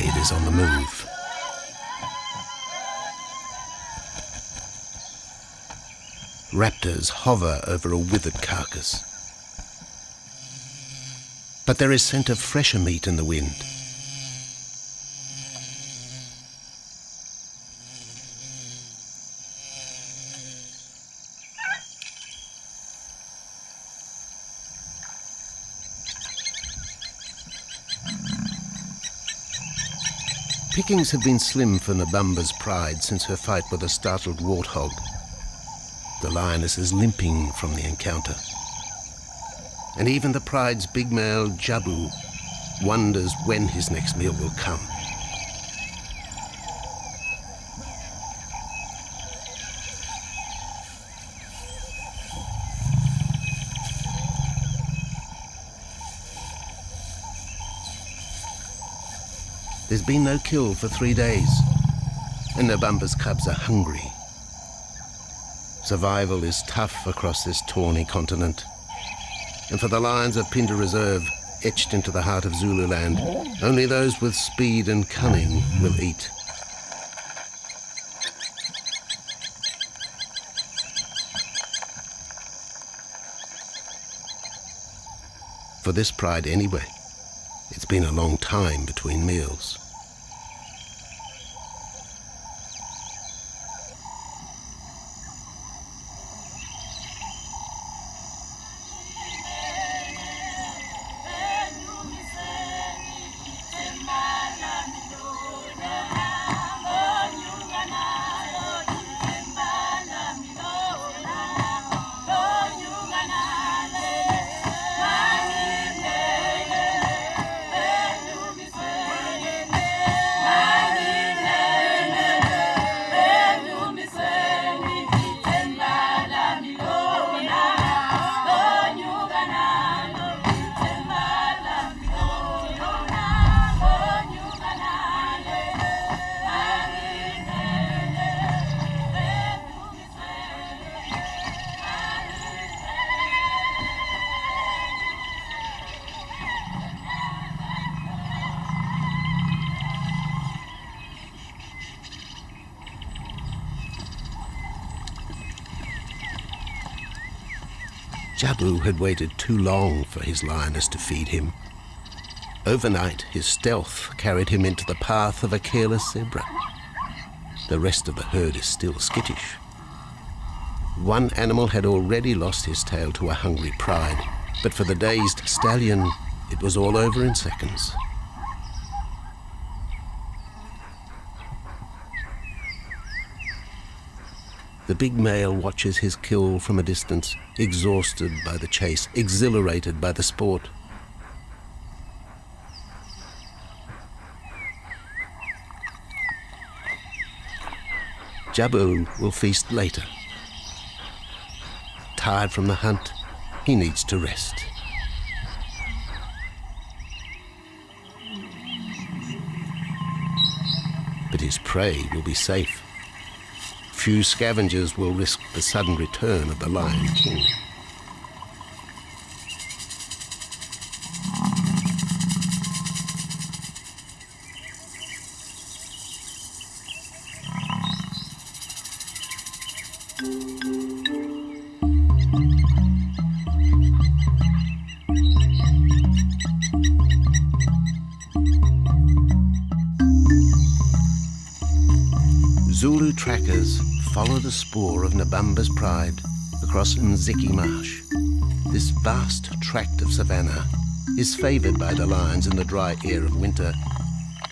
it is on the move. Raptors hover over a withered carcass. But there is scent of fresher meat in the wind. Pickings have been slim for Nabamba's pride since her fight with a startled warthog. The lioness is limping from the encounter. And even the pride's big male, Jabu, wonders when his next meal will come. There's been no kill for 3 days, and Nabamba's cubs are hungry. Survival is tough across this tawny continent. And for the lions of Pinda Reserve, etched into the heart of Zululand, only those with speed and cunning will eat. For this pride anyway, it's been a long time between meals. Jabu had waited too long for his lioness to feed him. Overnight, his stealth carried him into the path of a careless zebra. The rest of the herd is still skittish. One animal had already lost his tail to a hungry pride, but for the dazed stallion, it was all over in seconds. The big male watches his kill from a distance, exhausted by the chase, exhilarated by the sport. Jabu will feast later. Tired from the hunt, he needs to rest. But his prey will be safe. Few scavengers will risk the sudden return of the Lion King. Zulu trackers follow the spoor of Nabamba's pride across Mziki Marsh. This vast tract of savanna is favoured by the lions in the dry air of winter,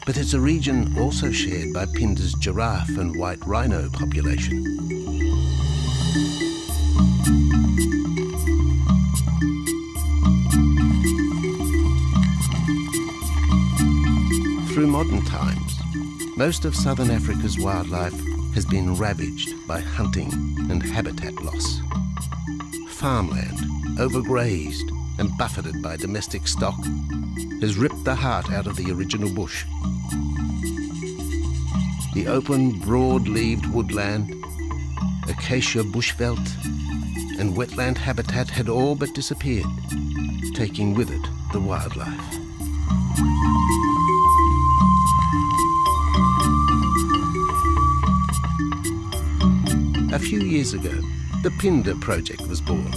but it's a region also shared by Pinda's giraffe and white rhino population. Through modern times, most of southern Africa's wildlife has been ravaged by hunting and habitat loss. Farmland, overgrazed and buffeted by domestic stock, has ripped the heart out of the original bush. The open, broad-leaved woodland, acacia bushveld, and wetland habitat had all but disappeared, taking with it the wildlife. few years ago, the Pinda project was born.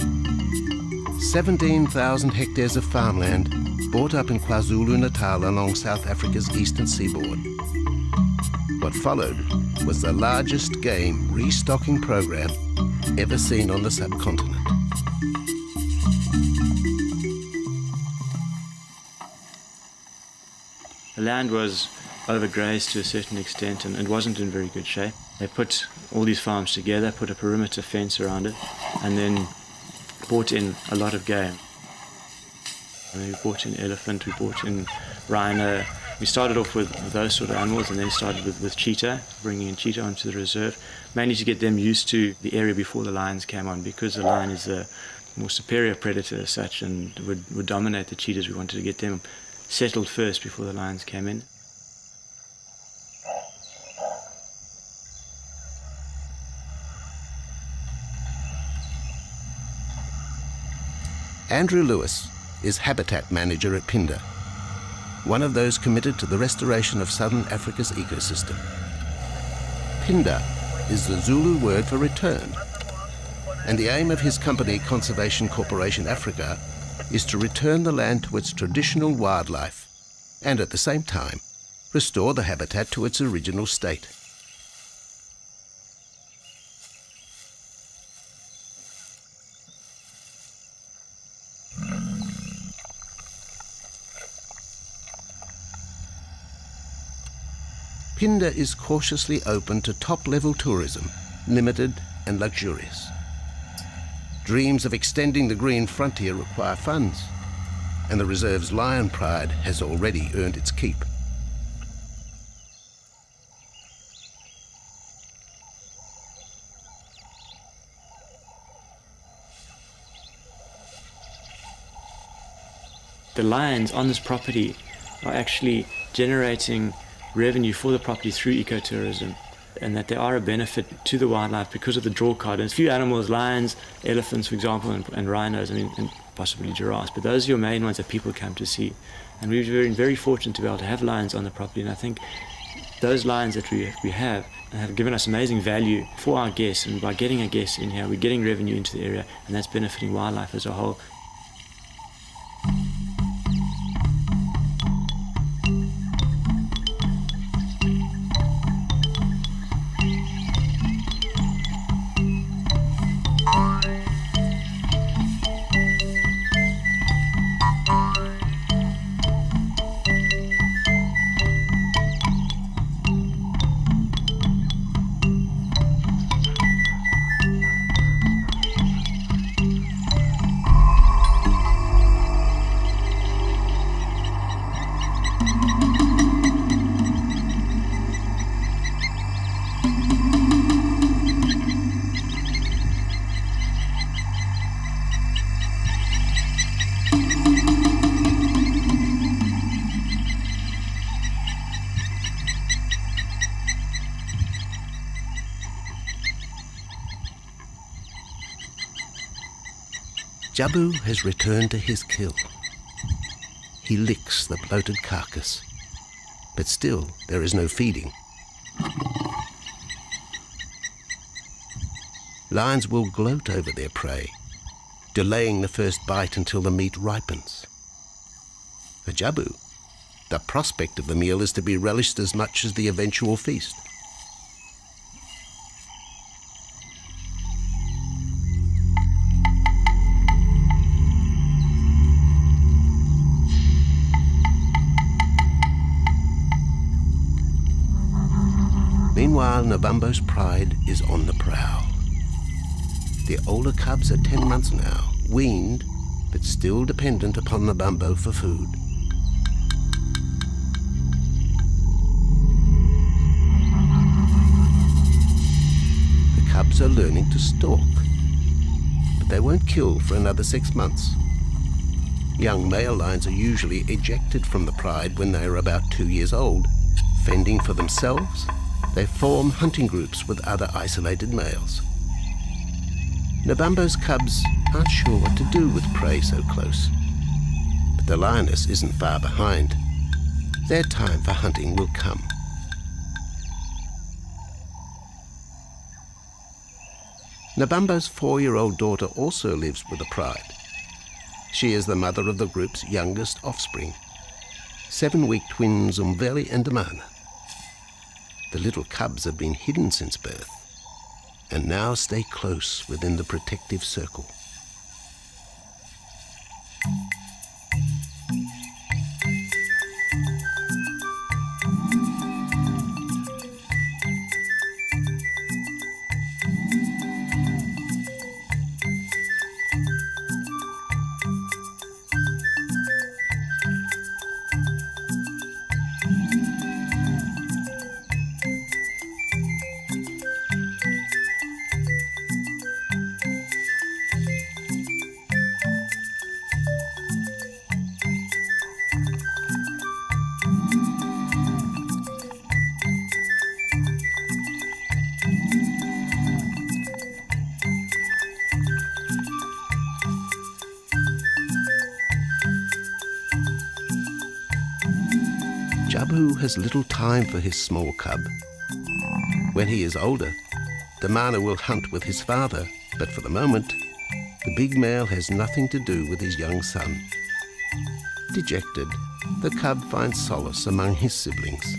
17,000 hectares of farmland bought up in KwaZulu-Natal along South Africa's eastern seaboard. What followed was the largest game restocking program ever seen on the subcontinent. The land was overgrazed to a certain extent and wasn't in very good shape. They put all these farms together, put a perimeter fence around it, and then brought in a lot of game. And we brought in elephant, we brought in rhino. We started off with those sort of animals and then started with cheetah, bringing in cheetah onto the reserve, mainly to get them used to the area before the lions came on, because the lion is a more superior predator as such and would dominate the cheetahs. We wanted to get them settled first before the lions came in. Andrew Lewis is habitat manager at Pinda, one of those committed to the restoration of southern Africa's ecosystem. Pinda is the Zulu word for return, and the aim of his company, Conservation Corporation Africa, is to return the land to its traditional wildlife and at the same time restore the habitat to its original state. Pinda is cautiously open to top-level tourism, limited and luxurious. Dreams of extending the green frontier require funds, and the reserve's lion pride has already earned its keep. The lions on this property are actually generating revenue for the property through ecotourism, and that they are a benefit to the wildlife because of the draw card. And a few animals, lions, elephants, for example, and rhinos, and possibly giraffes, but those are your main ones that people come to see. And we've been very fortunate to be able to have lions on the property, and I think those lions that we have given us amazing value for our guests, and by getting a guest in here, we're getting revenue into the area, and that's benefiting wildlife as a whole. Jabu has returned to his kill. He licks the bloated carcass, but still there is no feeding. Lions will gloat over their prey, delaying the first bite until the meat ripens. For Jabu, the prospect of the meal is to be relished as much as the eventual feast. Meanwhile, Nabambo's pride is on the prowl. The older cubs are 10 months now, weaned, but still dependent upon Nabambo for food. The cubs are learning to stalk, but they won't kill for another 6 months. Young male lions are usually ejected from the pride when they are about 2 years old. Fending for themselves, they form hunting groups with other isolated males. Nabambo's cubs aren't sure what to do with prey so close, but the lioness isn't far behind. Their time for hunting will come. Nabambo's 4-year-old daughter also lives with the pride. She is the mother of the group's youngest offspring, 7-week twins Umveli and Damana. The little cubs have been hidden since birth and now stay close within the protective circle. Jabu has little time for his small cub. When he is older, Damana will hunt with his father, but for the moment, the big male has nothing to do with his young son. Dejected, the cub finds solace among his siblings.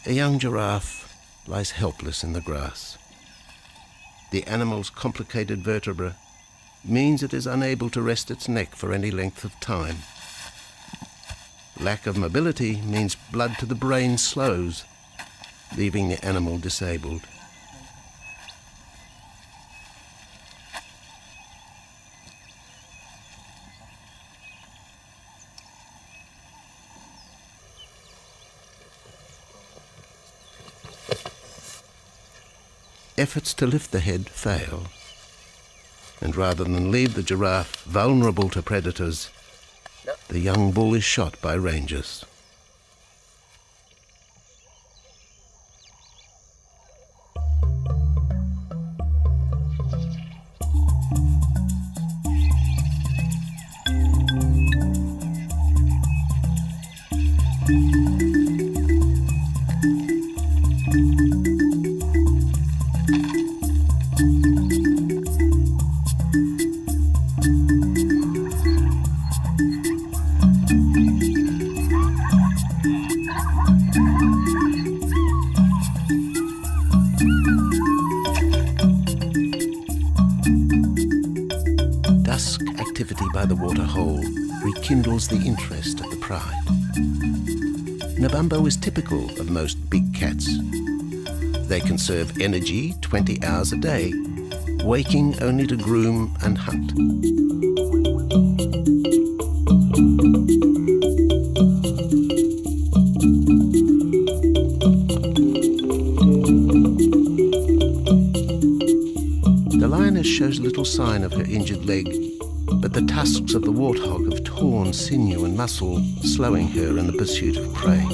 A young giraffe lies helpless in the grass. The animal's complicated vertebra means it is unable to rest its neck for any length of time. Lack of mobility means blood to the brain slows, leaving the animal disabled. Efforts to lift the head fail, and rather than leave the giraffe vulnerable to predators, the young bull is shot by rangers. Dusk activity by the waterhole rekindles the interest of the pride. Nabambo is typical of most big cats. They conserve energy 20 hours a day, waking only to groom and hunt. The lioness shows little sign of her injured leg, but the tusks of the warthog have torn sinew and muscle, slowing her in the pursuit of prey.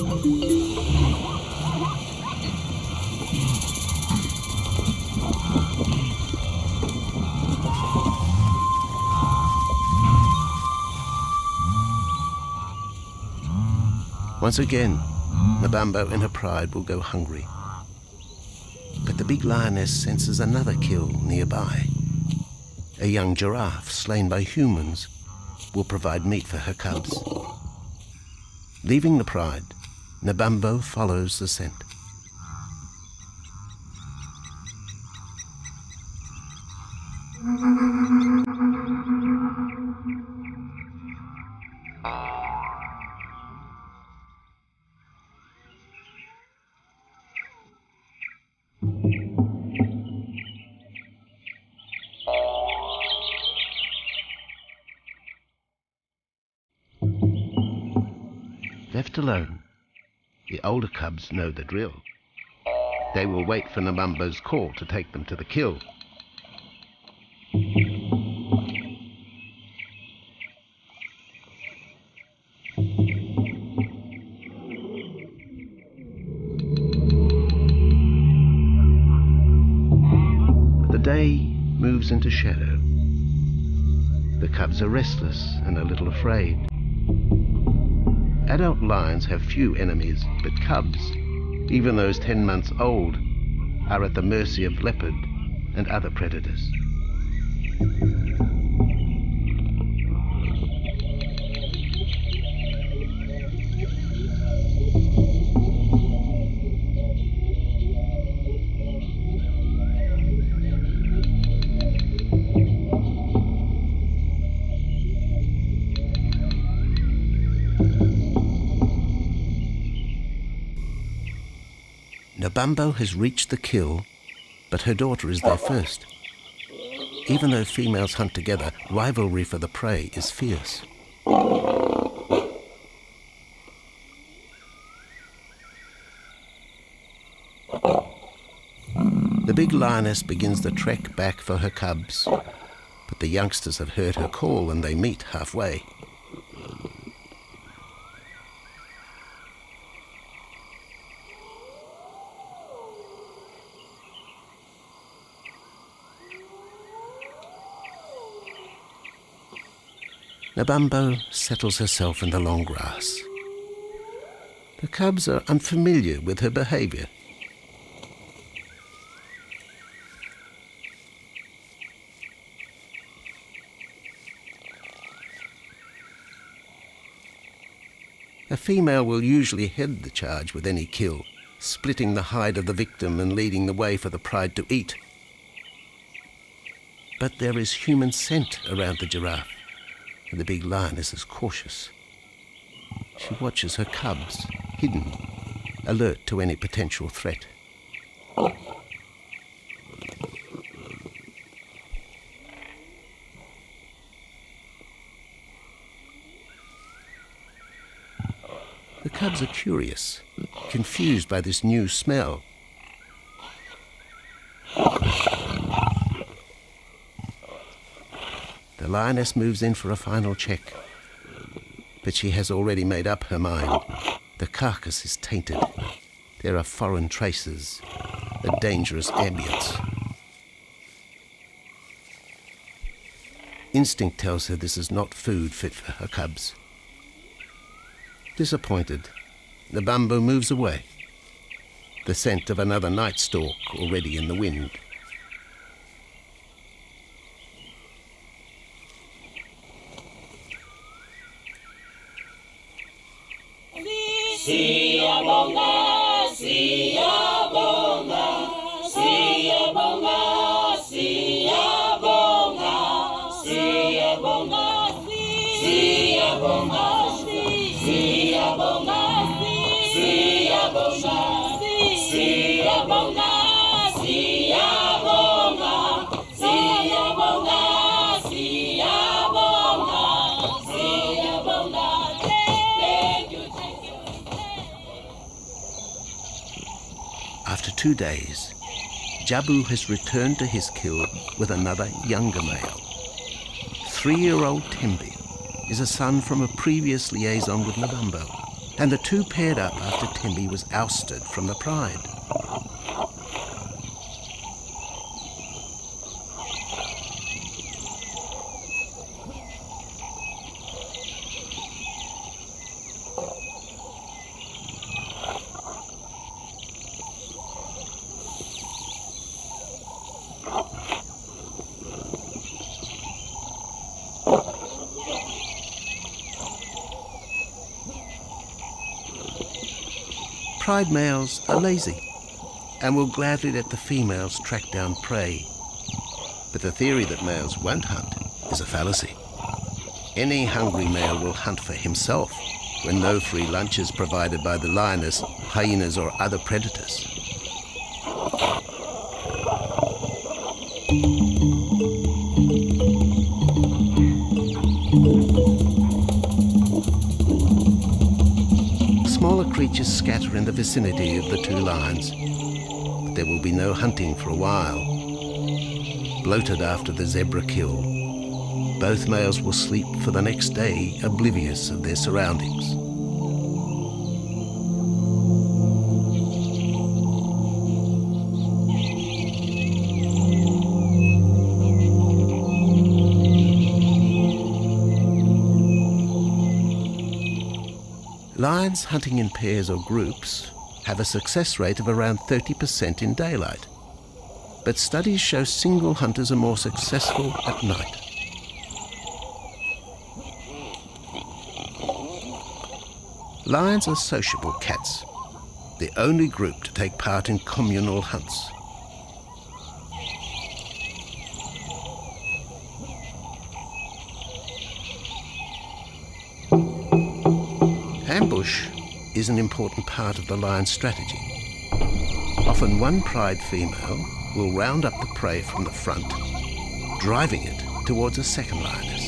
Once again, Nabambo in her pride will go hungry. But the big lioness senses another kill nearby. A young giraffe slain by humans will provide meat for her cubs. Leaving the pride, Nabambo follows the scent. alone. The older cubs know the drill. They will wait for Nabambo's call to take them to the kill. The day moves into shadow. The cubs are restless and a little afraid. Adult lions have few enemies, but cubs, even those 10 months old, are at the mercy of leopard and other predators. Nabambo has reached the kill, but her daughter is there first. Even though females hunt together, rivalry for the prey is fierce. The big lioness begins the trek back for her cubs, but the youngsters have heard her call and they meet halfway. Nabambo settles herself in the long grass. The cubs are unfamiliar with her behavior. A female will usually head the charge with any kill, splitting the hide of the victim and leading the way for the pride to eat. But there is human scent around the giraffe, and the big lioness is cautious. She watches her cubs, hidden, alert to any potential threat. The cubs are curious, confused by this new smell. The lioness moves in for a final check, but she has already made up her mind. The carcass is tainted. There are foreign traces, a dangerous ambience. Instinct tells her this is not food fit for her cubs. Disappointed, Nabambo moves away, the scent of another night stalk already in the wind. Siyabonga, siyabonga, siyabonga, siyabonga, siyabonga, siyabonga, siyabonga, siyabonga, siyabonga, siyabonga, siyabonga, siyabonga, thank you. After 2 days, Jabu has returned to his kill with another younger male. 3-year-old Tembi is a son from a previous liaison with Nabambo, and the two paired up after Tembi was ousted from the pride. Pride males are lazy and will gladly let the females track down prey. But the theory that males won't hunt is a fallacy. Any hungry male will hunt for himself when no free lunch is provided by the lioness, hyenas or other predators. creatures scatter in the vicinity of the two lions, but there will be no hunting for a while. Bloated after the zebra kill, both males will sleep for the next day, oblivious of their surroundings. Lions hunting in pairs or groups have a success rate of around 30% in daylight, but studies show single hunters are more successful at night. Lions are sociable cats, the only group to take part in communal hunts. Ambush is an important part of the lion's strategy. Often one pride female will round up the prey from the front, driving it towards a second lioness.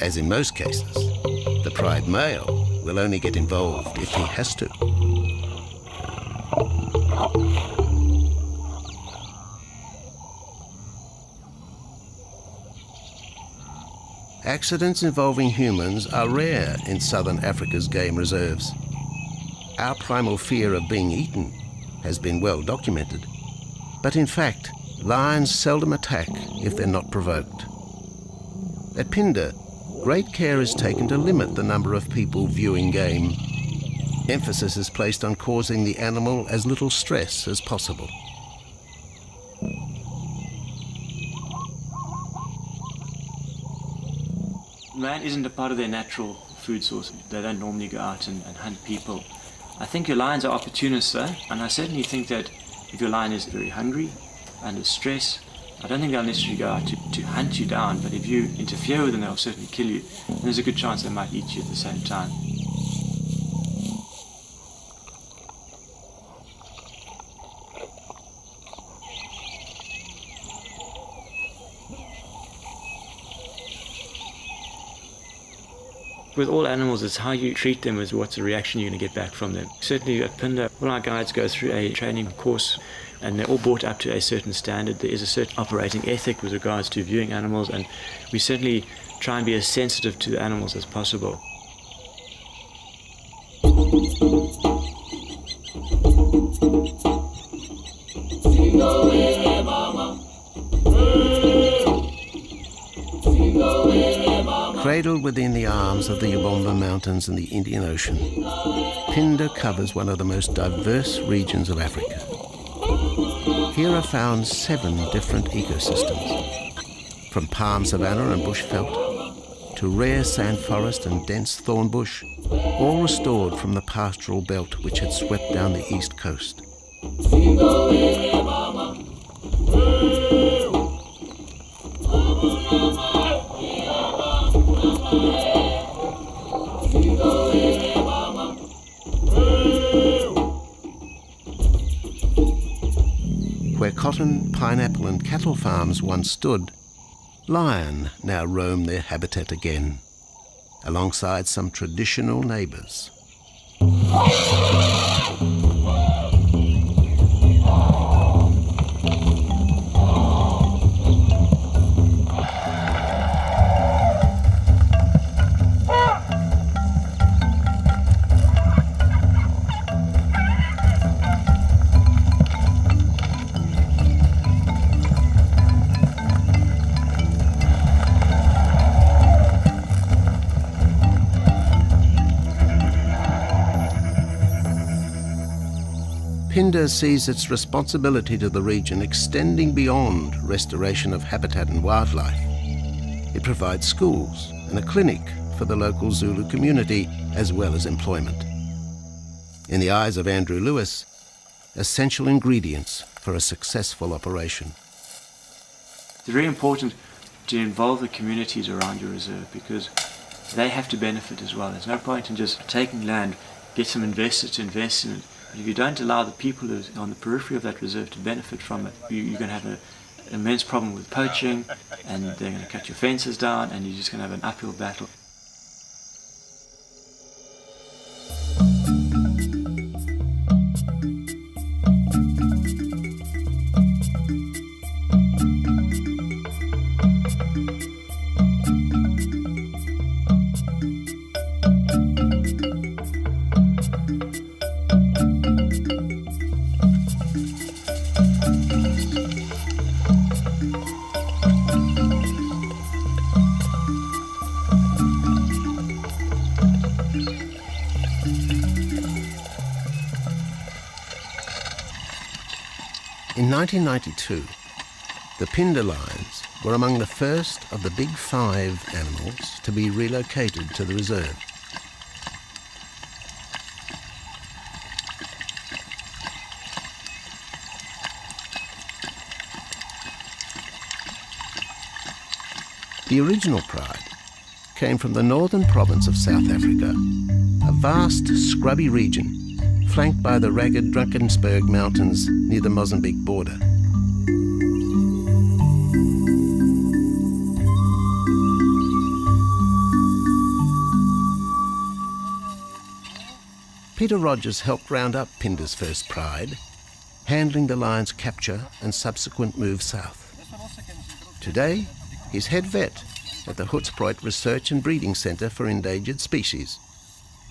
As in most cases, the pride male will only get involved if he has to. Accidents involving humans are rare in southern Africa's game reserves. Our primal fear of being eaten has been well documented, but in fact, lions seldom attack if they're not provoked. At Phinda, great care is taken to limit the number of people viewing game. Emphasis is placed on causing the animal as little stress as possible. Man isn't a part of their natural food source. They don't normally go out and hunt people. I think your lions are opportunists though, and I certainly think that if your lion is very hungry, under stress, I don't think they'll necessarily go out to hunt you down, but if you interfere with them, they'll certainly kill you. And there's a good chance they might eat you at the same time. With all animals, it's how you treat them is what's the reaction you're going to get back from them. Certainly at Phinda, all our guides go through a training course, and they're all brought up to a certain standard. There is a certain operating ethic with regards to viewing animals, and we certainly try and be as sensitive to the animals as possible. Cradled within the arms of the Ubomba Mountains and the Indian Ocean, Phinda covers one of the most diverse regions of Africa. Here are found 7 different ecosystems, from palm savanna and bushveld to rare sand forest and dense thorn bush, all restored from the pastoral belt which had swept down the east coast. Where cotton, pineapple and cattle farms once stood, lion now roam their habitat again, alongside some traditional neighbours. Phinda sees its responsibility to the region extending beyond restoration of habitat and wildlife. It provides schools and a clinic for the local Zulu community, as well as employment. In the eyes of Andrew Lewis, essential ingredients for a successful operation. It's very important to involve the communities around your reserve, because they have to benefit as well. There's no point in just taking land, get some investors to invest in it. But if you don't allow the people who are on the periphery of that reserve to benefit from it, you're going to have an immense problem with poaching, and they're going to cut your fences down, and you're just going to have an uphill battle. In 1992, the Phinda lions were among the first of the big 5 animals to be relocated to the reserve. The original pride came from the northern province of South Africa, a vast scrubby region flanked by the ragged Drakensberg Mountains near the Mozambique border. Peter Rogers helped round up Phinda's first pride, handling the lion's capture and subsequent move south. Today, he's head vet at the Hoedspruit Research and Breeding Centre for Endangered Species,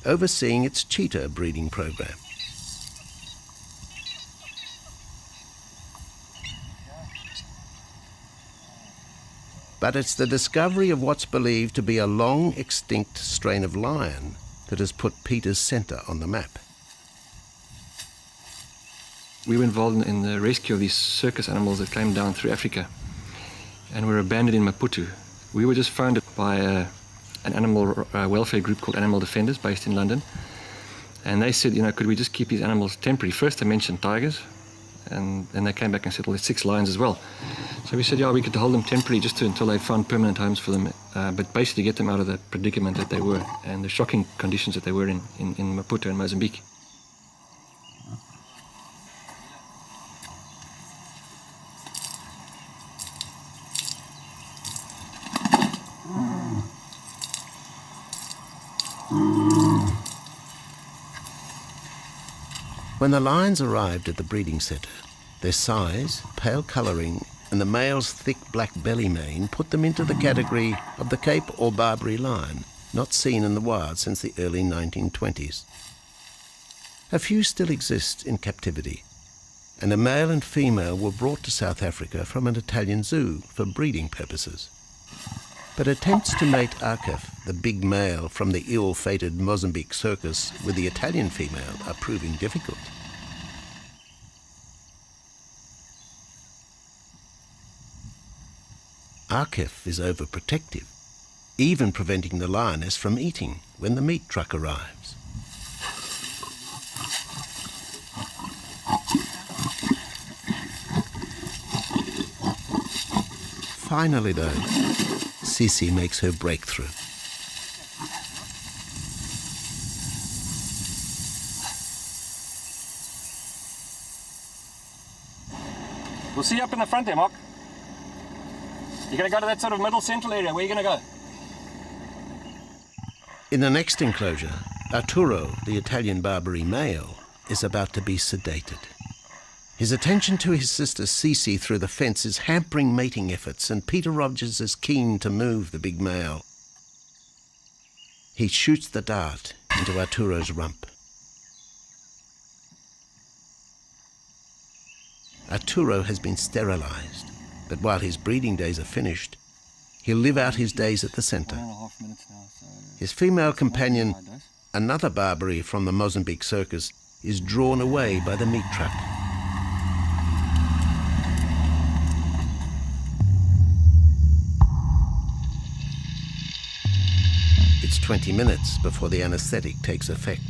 overseeing its cheetah breeding program. But it's the discovery of what's believed to be a long extinct strain of lion that has put Peter's centre on the map. We were involved in the rescue of these circus animals that came down through Africa and were abandoned in Maputo. We were just founded by an animal welfare group called Animal Defenders based in London. And they said, could we just keep these animals temporary? First they mentioned tigers, and then they came back and said, well, there's 6 lions as well. So we said, yeah, we could hold them temporarily just until they found permanent homes for them, but basically get them out of the predicament that they were and the shocking conditions that they were in Maputo and Mozambique. When the lions arrived at the breeding centre, their size, pale colouring, and the male's thick black belly mane put them into the category of the Cape or Barbary lion, not seen in the wild since the early 1920s. A few still exist in captivity, and a male and female were brought to South Africa from an Italian zoo for breeding purposes. But attempts to mate Akef, the big male from the ill-fated Mozambique circus, with the Italian female are proving difficult. Akef is overprotective, even preventing the lioness from eating when the meat truck arrives. Finally, though, Sisi makes her breakthrough. We'll see you up in the front there, Mark. You're going to go to that sort of middle central area. Where are you going to go? In the next enclosure, Arturo, the Italian Barbary male, is about to be sedated. His attention to his sister Sisi through the fence is hampering mating efforts, and Peter Rogers is keen to move the big male. He shoots the dart into Arturo's rump. Arturo has been sterilized, but while his breeding days are finished, he'll live out his days at the centre. His female companion, another Barbary from the Mozambique circus, is drawn away by the meat truck. It's 20 minutes before the anaesthetic takes effect.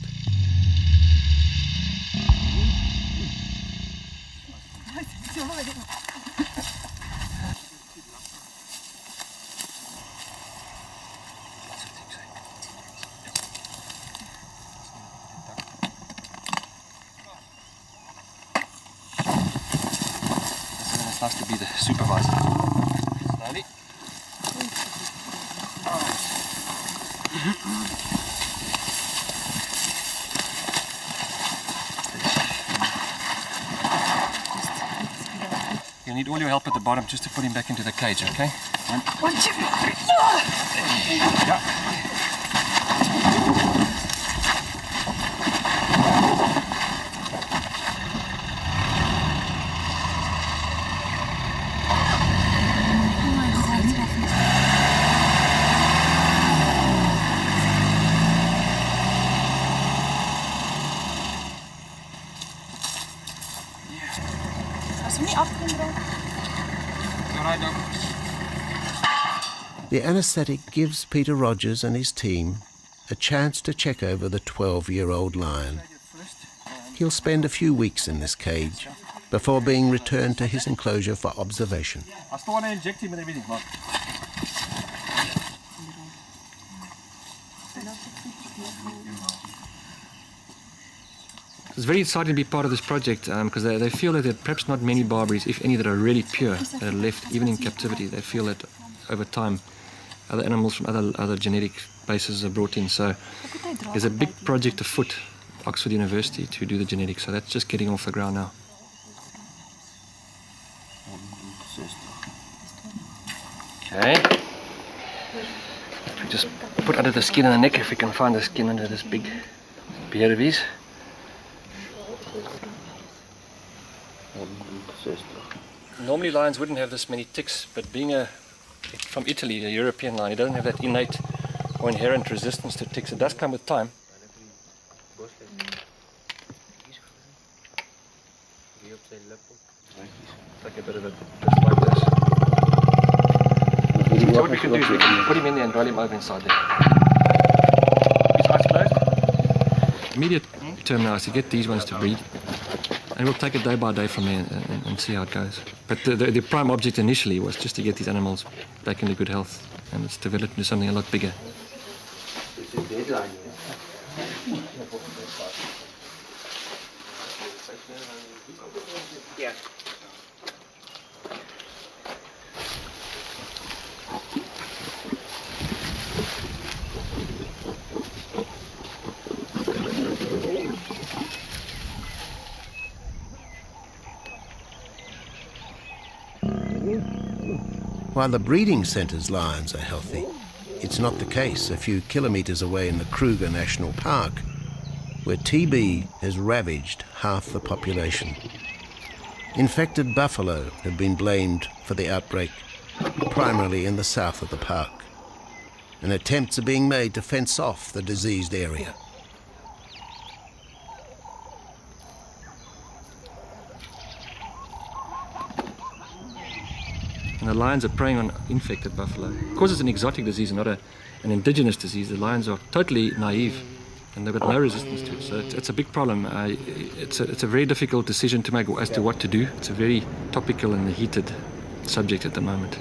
It's nice to be the supervisor. Slowly. You'll need all your help at the bottom just to put him back into the cage, okay? One, two, three. Yeah. The anaesthetic gives Peter Rogers and his team a chance to check over the 12-year-old lion. He'll spend a few weeks in this cage before being returned to his enclosure for observation. I still want to inject him and everything, Mark. It's very exciting to be part of this project because they feel that there are perhaps not many barberries, if any, that are really pure, that are left even in captivity. They feel that over time other animals from other genetic bases are brought in. So there's a big project afoot, Oxford University, to do the genetics. So that's just getting off the ground now. Okay. We just put under the skin and the neck, if we can find the skin under this big beard of his. Normally lions wouldn't have this many ticks, but being from Italy, a European lion, it doesn't have that innate or inherent resistance to ticks. It does come with time. Take a bit of it, just like this. So what we can do is we can put him in there and roll him over inside there. His eyes closed. Immediate term now is to get these ones to breed. And we'll take it day by day from there and see how it goes. But the prime object initially was just to get these animals back into good health. And it's developed into something a lot bigger. It's a deadline. Yeah. While the breeding centre's lions are healthy, it's not the case a few kilometres away in the Kruger National Park, where TB has ravaged half the population. Infected buffalo have been blamed for the outbreak, primarily in the south of the park, and attempts are being made to fence off the diseased area. And the lions are preying on infected buffalo. Because it's an exotic disease and not an indigenous disease, the lions are totally naive and they've got no resistance to it. So it's a big problem. It's a very difficult decision to make as to what to do. It's a very topical and heated subject at the moment.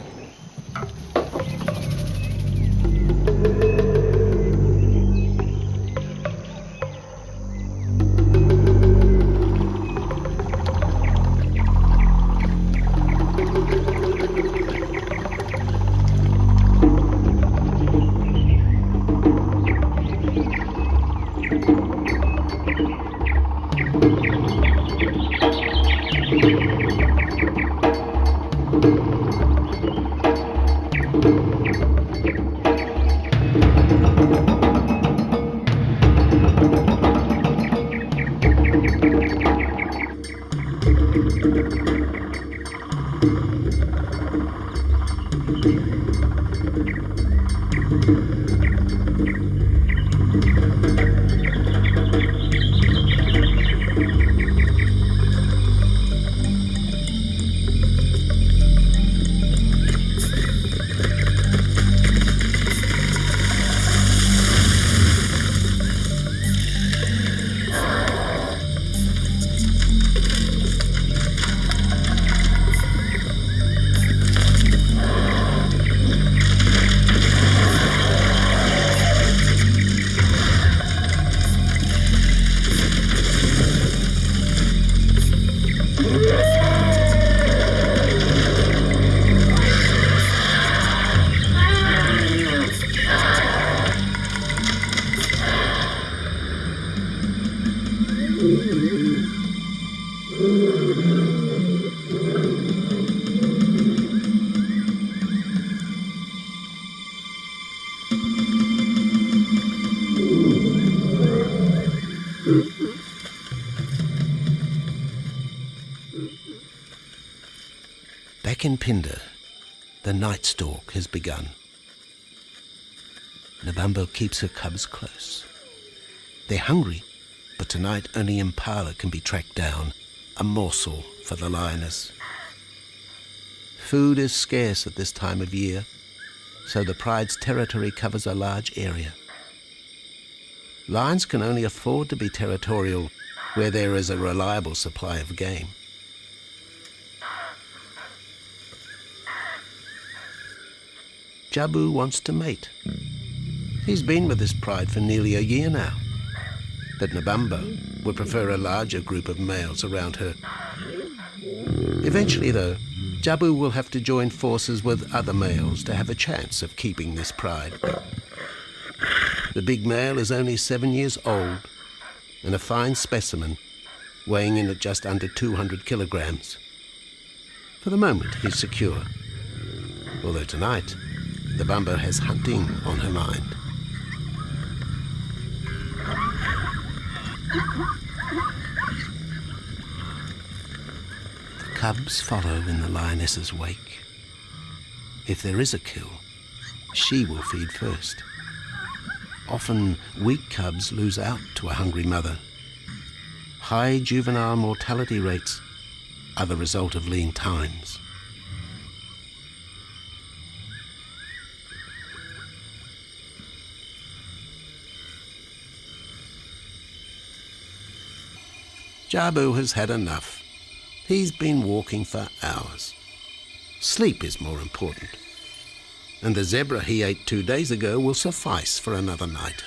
Back in Phinda, the night stalk has begun. Nabambo keeps her cubs close. They're hungry, but tonight only impala can be tracked down, a morsel for the lioness. Food is scarce at this time of year, so the pride's territory covers a large area. Lions can only afford to be territorial where there is a reliable supply of game. Jabu wants to mate. He's been with his pride for nearly a year now. But Nabambo would prefer a larger group of males around her. Eventually, though, Jabu will have to join forces with other males to have a chance of keeping this pride. The big male is only 7 years old and a fine specimen, weighing in at just under 200 kilograms. For the moment, he's secure. Although tonight, Nabambo has hunting on her mind. The cubs follow in the lioness's wake. If there is a kill, she will feed first. Often, weak cubs lose out to a hungry mother. High juvenile mortality rates are the result of lean times. Jabu has had enough. He's been walking for hours. Sleep is more important. And the zebra he ate 2 days ago will suffice for another night.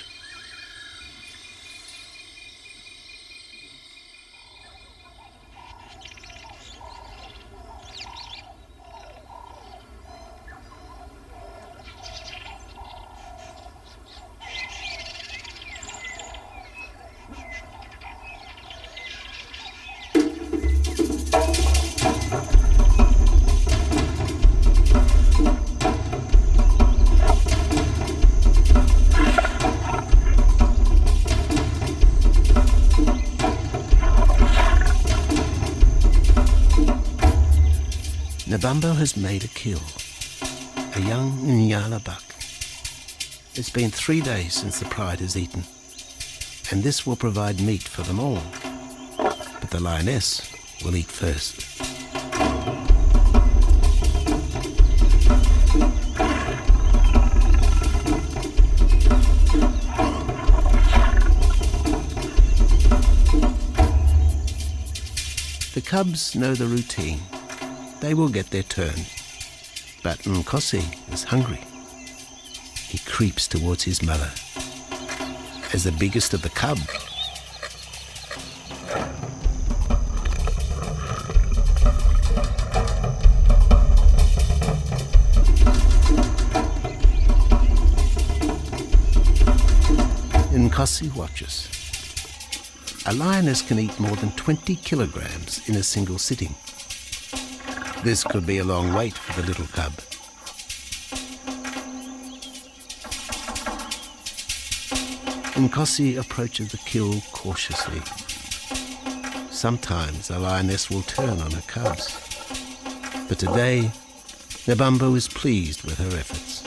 Nabambo has made a kill, a young Nyala buck. It's been 3 days since the pride has eaten, and this will provide meat for them all. But the lioness will eat first. The cubs know the routine. They will get their turn. But Nkosi is hungry. He creeps towards his mother. As the biggest of the cub, Nkosi watches. A lioness can eat more than 20 kilograms in a single sitting. This could be a long wait for the little cub. Nkosi approaches the kill cautiously. Sometimes a lioness will turn on her cubs. But today, Nabambo is pleased with her efforts.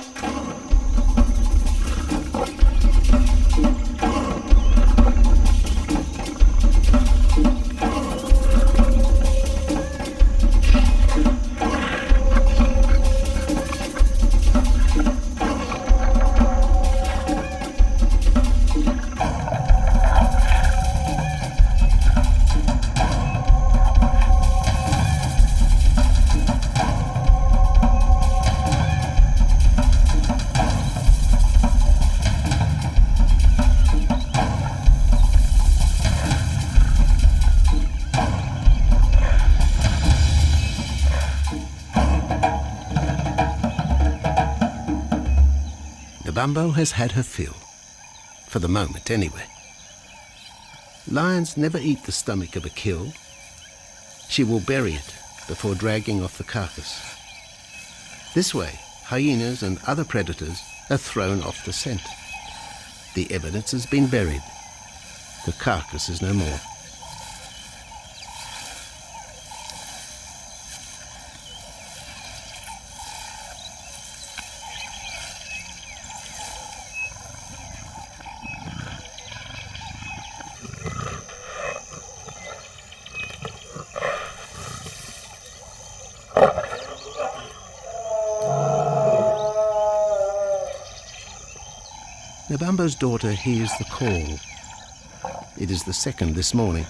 Nabambo has had her fill, for the moment anyway. Lions never eat the stomach of a kill. She will bury it before dragging off the carcass. This way, hyenas and other predators are thrown off the scent. The evidence has been buried. The carcass is no more. Nabambo's daughter hears the call. It is the second this morning.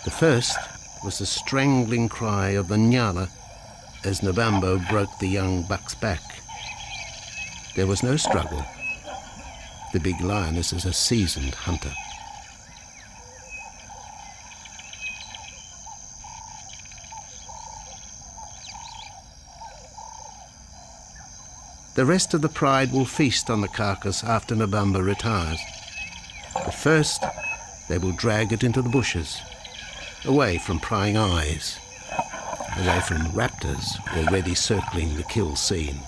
The first was the strangling cry of the Nyala as Nabambo broke the young buck's back. There was no struggle. The big lioness is a seasoned hunter. The rest of the pride will feast on the carcass after Nabambo retires. But first, they will drag it into the bushes, away from prying eyes, away from raptors already circling the kill scene.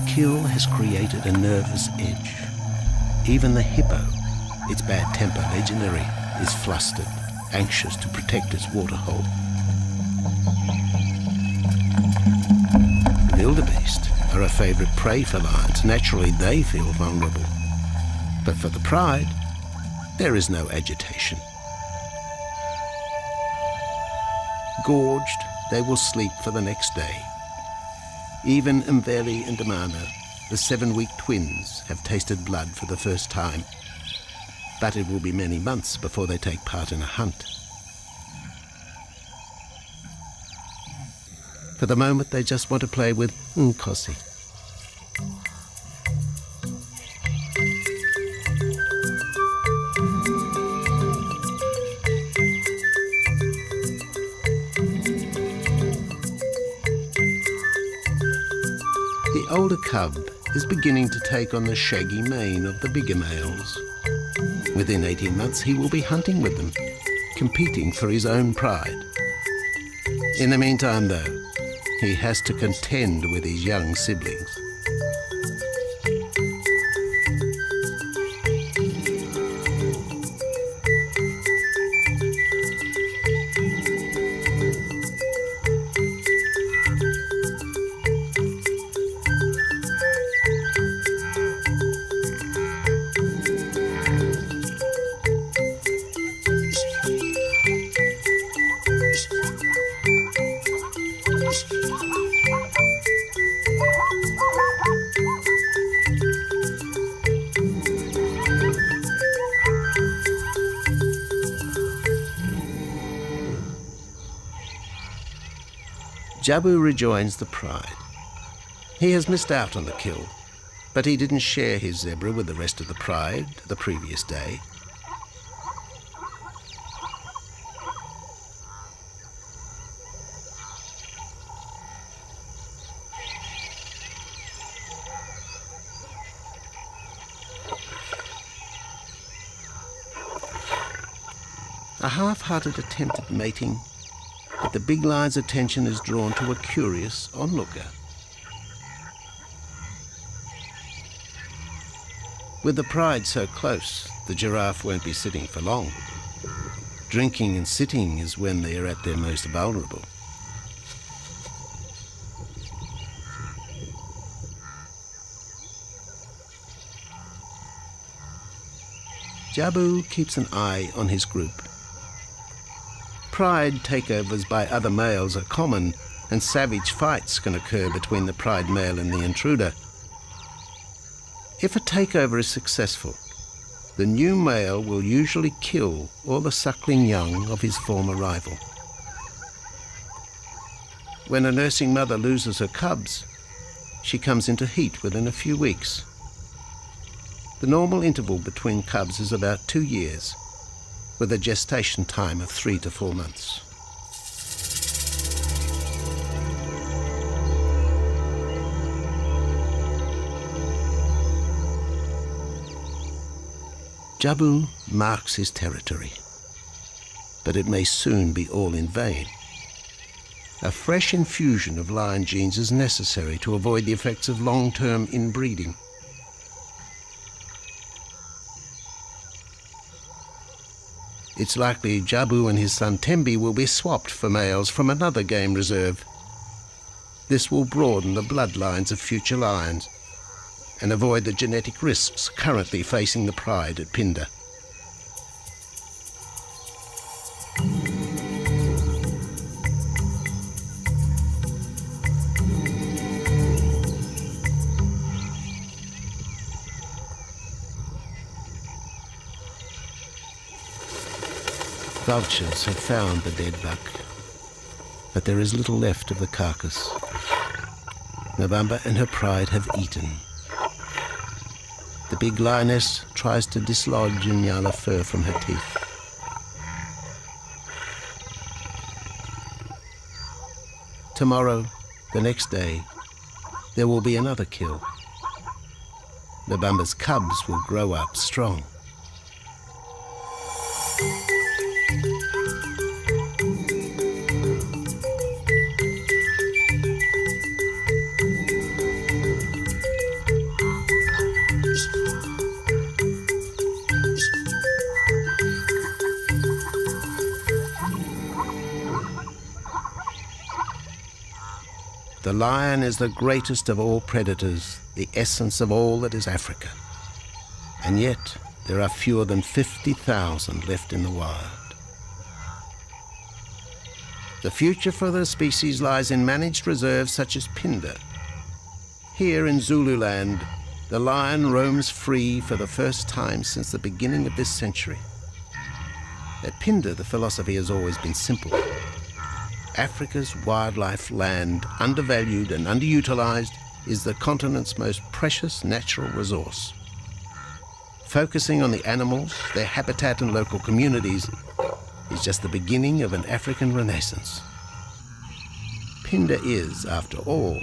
Kill has created a nervous edge. Even the hippo, its bad temper legendary, is flustered, anxious to protect its waterhole. Wildebeest are a favourite prey for lions. Naturally, they feel vulnerable. But for the pride, there is no agitation. Gorged, they will sleep for the next day. Even Mveli and Damano, the 7-week twins, have tasted blood for the first time. But it will be many months before they take part in a hunt. For the moment, they just want to play with Nkosi. The older cub is beginning to take on the shaggy mane of the bigger males. Within 18 months, he will be hunting with them, competing for his own pride. In the meantime, though, he has to contend with his young siblings. Jabu rejoins the pride. He has missed out on the kill, but he didn't share his zebra with the rest of the pride the previous day. A half-hearted attempt at mating, but the big lion's attention is drawn to a curious onlooker. With the pride so close, the giraffe won't be sitting for long. Drinking and sitting is when they are at their most vulnerable. Jabu keeps an eye on his group. Pride takeovers by other males are common, and savage fights can occur between the pride male and the intruder. If a takeover is successful, the new male will usually kill all the suckling young of his former rival. When a nursing mother loses her cubs, she comes into heat within a few weeks. The normal interval between cubs is about 2 years, with a gestation time of 3 to 4 months. Jabu marks his territory, but it may soon be all in vain. A fresh infusion of lion genes is necessary to avoid the effects of long-term inbreeding. It's likely Jabu and his son Tembi will be swapped for males from another game reserve. This will broaden the bloodlines of future lions and avoid the genetic risks currently facing the pride at Phinda. Vultures have found the dead buck, but there is little left of the carcass. Nabamba and her pride have eaten. The big lioness tries to dislodge Nyala fur from her teeth. Tomorrow, the next day, there will be another kill. Nabamba's cubs will grow up strong. The lion is the greatest of all predators, the essence of all that is Africa. And yet, there are fewer than 50,000 left in the wild. The future for the species lies in managed reserves such as Phinda. Here in Zululand, the lion roams free for the first time since the beginning of this century. At Phinda, the philosophy has always been simple. Africa's wildlife land, undervalued and underutilized, is the continent's most precious natural resource. Focusing on the animals, their habitat and local communities is just the beginning of an African renaissance. Phinda is, after all,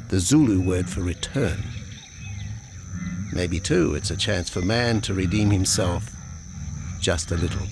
the Zulu word for return. Maybe, too, it's a chance for man to redeem himself just a little.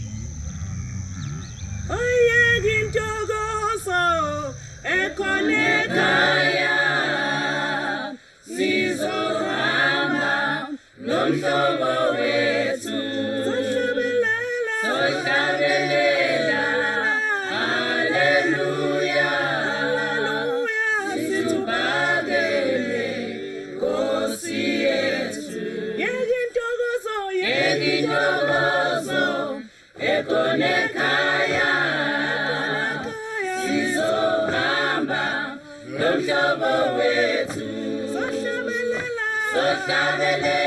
Sohlabelela